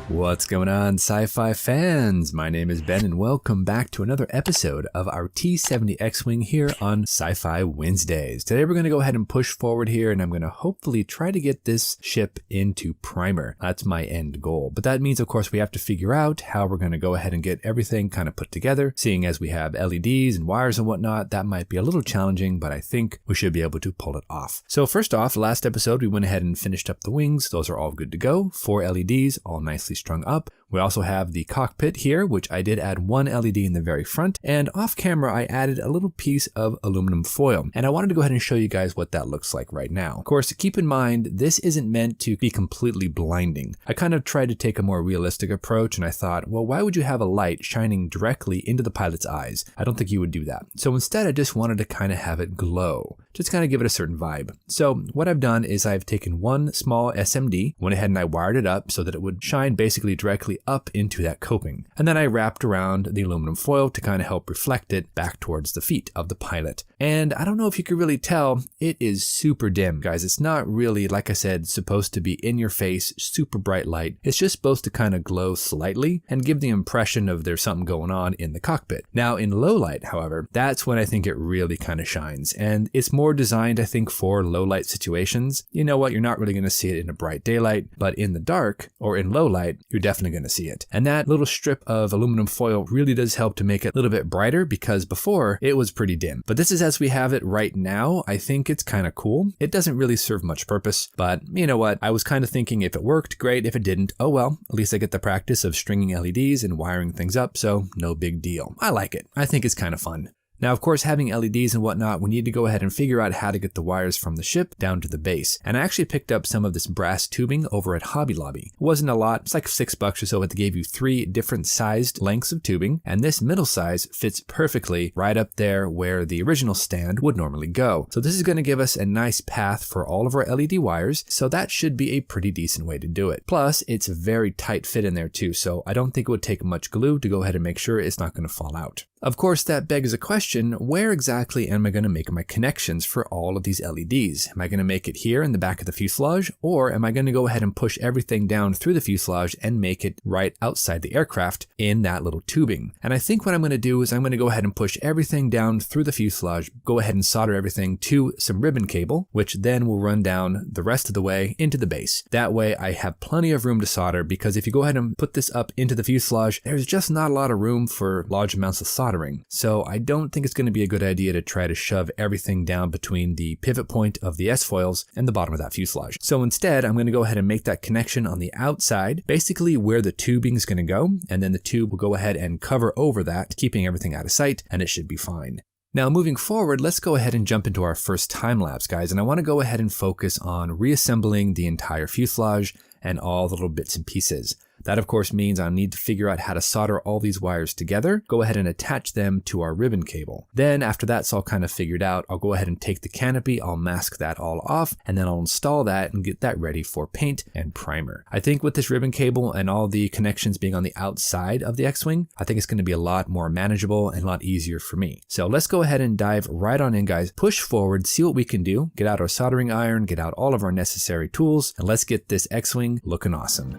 What's going on, sci-fi fans? My name is Ben and welcome back to another episode of our T70 X-Wing here on Sci-Fi Wednesdays. Today we're going to go ahead and push forward here and I'm going to hopefully try to get this ship into primer. That's my end goal. But that means, of course, we have to figure out how we're going to go ahead and get everything kind of put together. Seeing as we have LEDs and wires and whatnot, that might be a little challenging, but I think we should be able to pull it off. So first off, last episode we went ahead and finished up the wings. Those are all good to go. 4 LEDs, all nicely strung up. We also have the cockpit here, which I did add 1 LED in the very front, and off camera I added a little piece of aluminum foil, and I wanted to go ahead and show you guys what that looks like right now. Of course, keep in mind, this isn't meant to be completely blinding. I kind of tried to take a more realistic approach, and I thought, well, why would you have a light shining directly into the pilot's eyes? I don't think you would do that. So instead, I just wanted to kind of have it glow, just kind of give it a certain vibe. So what I've done is I've taken 1 small SMD, went ahead and I wired it up so that it would shine basically directly up into that coping. And then I wrapped around the aluminum foil to kind of help reflect it back towards the feet of the pilot. And I don't know if you could really tell, it is super dim, guys. It's not really, like I said, supposed to be in your face, super bright light. It's just supposed to kind of glow slightly and give the impression of there's something going on in the cockpit. Now in low light, however, that's when I think it really kind of shines. And it's more designed, I think, for low light situations. You know what? You're not really going to see it in a bright daylight, but in the dark or in low light, you're definitely going to see it. And that little strip of aluminum foil really does help to make it a little bit brighter because before it was pretty dim. But this is as we have it right now. I think it's kind of cool. It doesn't really serve much purpose, but you know what? I was kind of thinking if it worked, great. If it didn't, oh well, at least I get the practice of stringing LEDs and wiring things up, so no big deal. I like it. I think it's kind of fun. Now, of course, having LEDs and whatnot, we need to go ahead and figure out how to get the wires from the ship down to the base. And I actually picked up some of this brass tubing over at Hobby Lobby. It wasn't a lot. It's like $6 or so, but they gave you 3 different sized lengths of tubing. And this middle size fits perfectly right up there where the original stand would normally go. So this is going to give us a nice path for all of our LED wires. So that should be a pretty decent way to do it. Plus, it's a very tight fit in there too. So I don't think it would take much glue to go ahead and make sure it's not going to fall out. Of course, that begs a question, where exactly am I going to make my connections for all of these LEDs? Am I going to make it here in the back of the fuselage, or am I going to go ahead and push everything down through the fuselage and make it right outside the aircraft in that little tubing? And I think what I'm going to do is I'm going to go ahead and push everything down through the fuselage, go ahead and solder everything to some ribbon cable, which then will run down the rest of the way into the base. That way I have plenty of room to solder, because if you go ahead and put this up into the fuselage, there's just not a lot of room for large amounts of soldering. So I don't think it's going to be a good idea to try to shove everything down between the pivot point of the S-foils and the bottom of that fuselage. So instead, I'm going to go ahead and make that connection on the outside, basically where the tubing is going to go, and then the tube will go ahead and cover over that, keeping everything out of sight, and it should be fine. Now moving forward, let's go ahead and jump into our first time lapse, guys, and I want to go ahead and focus on reassembling the entire fuselage and all the little bits and pieces. That of course means I'll need to figure out how to solder all these wires together, go ahead and attach them to our ribbon cable. Then after that's all kind of figured out, I'll go ahead and take the canopy, I'll mask that all off, and then I'll install that and get that ready for paint and primer. I think with this ribbon cable and all the connections being on the outside of the X-Wing, I think it's going to be a lot more manageable and a lot easier for me. So let's go ahead and dive right on in, guys. Push forward, see what we can do, get out our soldering iron, get out all of our necessary tools, and let's get this X-Wing looking awesome.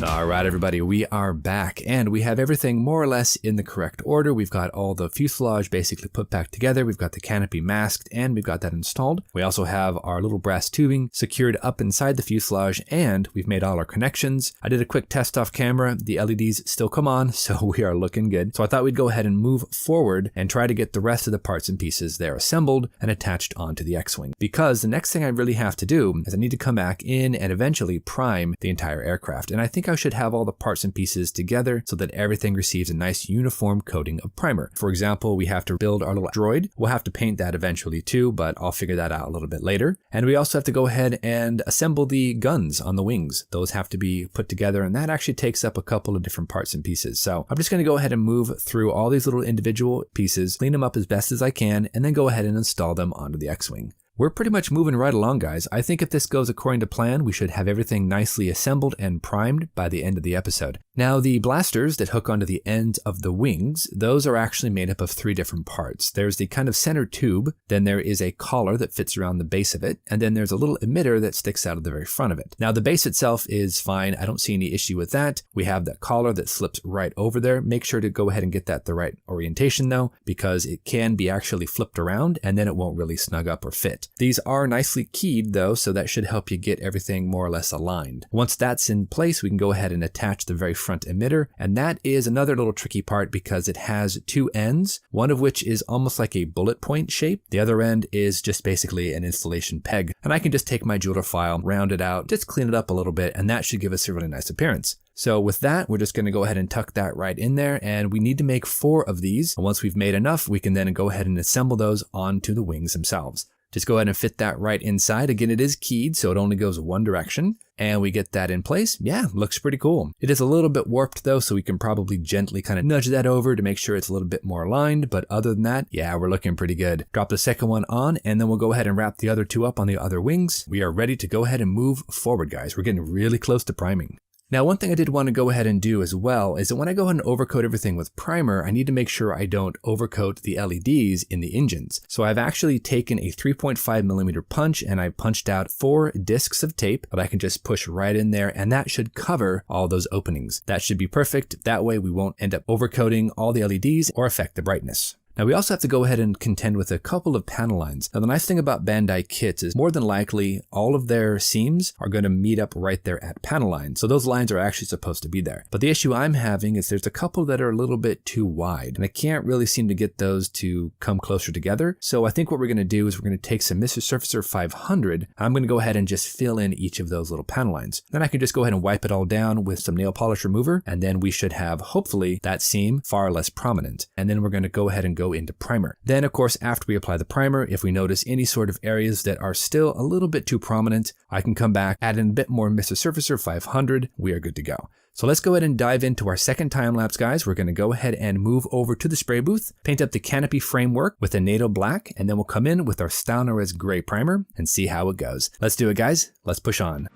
All right, everybody, we are back and we have everything more or less in the correct order. We've got all the fuselage basically put back together. We've got the canopy masked and we've got that installed. We also have our little brass tubing secured up inside the fuselage and we've made all our connections. I did a quick test off camera. The LEDs still come on, so we are looking good. So I thought we'd go ahead and move forward and try to get the rest of the parts and pieces there assembled and attached onto the X-Wing. Because the next thing I really have to do is I need to come back in and eventually prime the entire aircraft. And I think I should have all the parts and pieces together so that everything receives a nice uniform coating of primer. For example, we have to build our little droid. We'll have to paint that eventually too, but I'll figure that out a little bit later. And we also have to go ahead and assemble the guns on the wings. Those have to be put together, and that actually takes up a couple of different parts and pieces. So I'm just going to go ahead and move through all these little individual pieces, clean them up as best as I can, and then go ahead and install them onto the X-Wing. We're pretty much moving right along, guys. I think if this goes according to plan, we should have everything nicely assembled and primed by the end of the episode. Now, the blasters that hook onto the ends of the wings, those are actually made up of 3 different parts. There's the kind of center tube, then there is a collar that fits around the base of it, and then there's a little emitter that sticks out of the very front of it. Now, the base itself is fine. I don't see any issue with that. We have that collar that slips right over there. Make sure to go ahead and get that the right orientation though, because it can be actually flipped around and then it won't really snug up or fit. These are nicely keyed though, so that should help you get everything more or less aligned. Once that's in place, we can go ahead and attach the very front emitter, and that is another little tricky part because it has 2 ends, one of which is almost like a bullet point shape. The other end is just basically an installation peg, and I can just take my jeweler file, round it out, just clean it up a little bit, and that should give us a really nice appearance. So with that, we're just going to go ahead and tuck that right in there, and we need to make 4 of these. And once we've made enough, we can then go ahead and assemble those onto the wings themselves. Just go ahead and fit that right inside. Again, it is keyed, so it only goes one direction. And we get that in place. Yeah, looks pretty cool. It is a little bit warped though, so we can probably gently kind of nudge that over to make sure it's a little bit more aligned. But other than that, yeah, we're looking pretty good. Drop the second one on, and then we'll go ahead and wrap the other 2 up on the other wings. We are ready to go ahead and move forward, guys. We're getting really close to priming. Now, one thing I did want to go ahead and do as well is that when I go ahead and overcoat everything with primer, I need to make sure I don't overcoat the LEDs in the engines. So I've actually taken a 3.5mm punch and I punched out 4 discs of tape that I can just push right in there, and that should cover all those openings. That should be perfect. That way we won't end up overcoating all the LEDs or affect the brightness. Now we also have to go ahead and contend with a couple of panel lines. Now the nice thing about Bandai kits is more than likely all of their seams are going to meet up right there at panel lines. So those lines are actually supposed to be there. But the issue I'm having is there's a couple that are a little bit too wide, and I can't really seem to get those to come closer together. So I think what we're going to do is we're going to take some Mr. Surfacer 500. I'm going to go ahead and just fill in each of those little panel lines. Then I can just go ahead and wipe it all down with some nail polish remover, and then we should have hopefully that seam far less prominent. And then we're going to go ahead and go into primer. Then of course, after we apply the primer, if we notice any sort of areas that are still a little bit too prominent, I can come back, add in a bit more Mr. Surfacer 500, we are good to go. So let's go ahead and dive into our second time lapse, guys. We're going to go ahead and move over to the spray booth, paint up the canopy framework with a NATO Black, and then we'll come in with our Stalin gray primer and see how it goes. Let's do it, guys. Let's push on.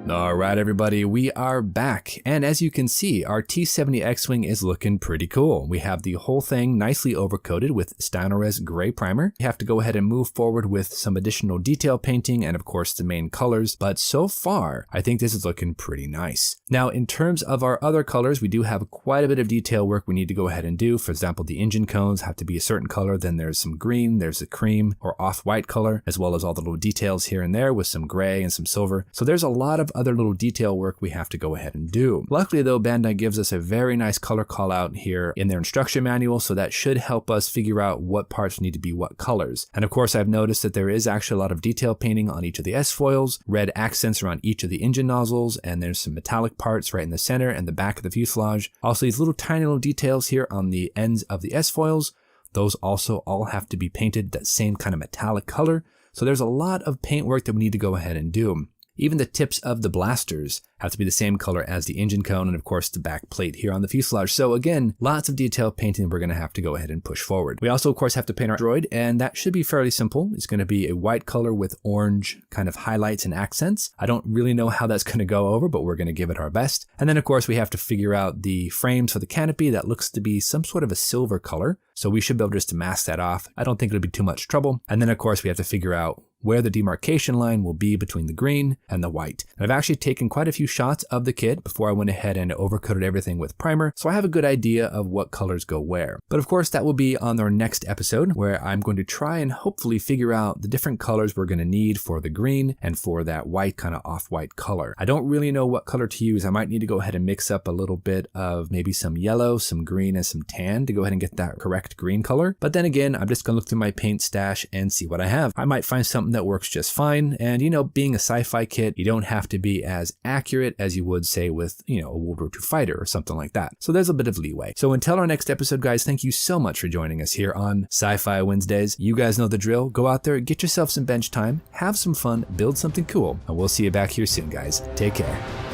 All right, everybody, we are back. And as you can see, our T70 X-Wing is looking pretty cool. We have the whole thing nicely overcoated with Stynylrez gray primer. You have to go ahead and move forward with some additional detail painting and of course the main colors. But so far, I think this is looking pretty nice. Now, in terms of our other colors, we do have quite a bit of detail work we need to go ahead and do. For example, the engine cones have to be a certain color. Then there's some green, there's a cream or off-white color, as well as all the little details here and there with some gray and some silver. So there's a lot of other little detail work we have to go ahead and do. Luckily though, Bandai gives us a very nice color call out here in their instruction manual, so that should help us figure out what parts need to be what colors. And of course, I've noticed that there is actually a lot of detail painting on each of the S-foils, red accents around each of the engine nozzles, and there's some metallic parts right in the center and the back of the fuselage. Also, these little tiny little details here on the ends of the S-foils, those also all have to be painted that same kind of metallic color. So there's a lot of paint work that we need to go ahead and do. Even the tips of the blasters have to be the same color as the engine cone and of course the back plate here on the fuselage. So again, lots of detail painting we're going to have to go ahead and push forward. We also of course have to paint our droid, and that should be fairly simple. It's going to be a white color with orange kind of highlights and accents. I don't really know how that's going to go over, but we're going to give it our best. And then of course we have to figure out the frames for the canopy. That looks to be some sort of a silver color. So we should be able just to mask that off. I don't think it'll be too much trouble. And then of course we have to figure out where the demarcation line will be between the green and the white. And I've actually taken quite a few shots of the kit before I went ahead and overcoated everything with primer, so I have a good idea of what colors go where. But of course that will be on our next episode, where I'm going to try and hopefully figure out the different colors we're going to need for the green and for that white kind of off-white color. I don't really know what color to use. I might need to go ahead and mix up a little bit of maybe some yellow, some green, and some tan to go ahead and get that correct green color. But then again, I'm just going to look through my paint stash and see what I have. I might find something that works just fine. And you know, being a sci-fi kit, you don't have to be as accurate as you would say with, you know, a World War II fighter or something like that. So there's a bit of leeway. So until our next episode, guys, thank you so much for joining us here on Sci-Fi Wednesdays. You guys know the drill. Go out there, get yourself some bench time, have some fun, build something cool, and we'll see you back here soon, guys. Take care.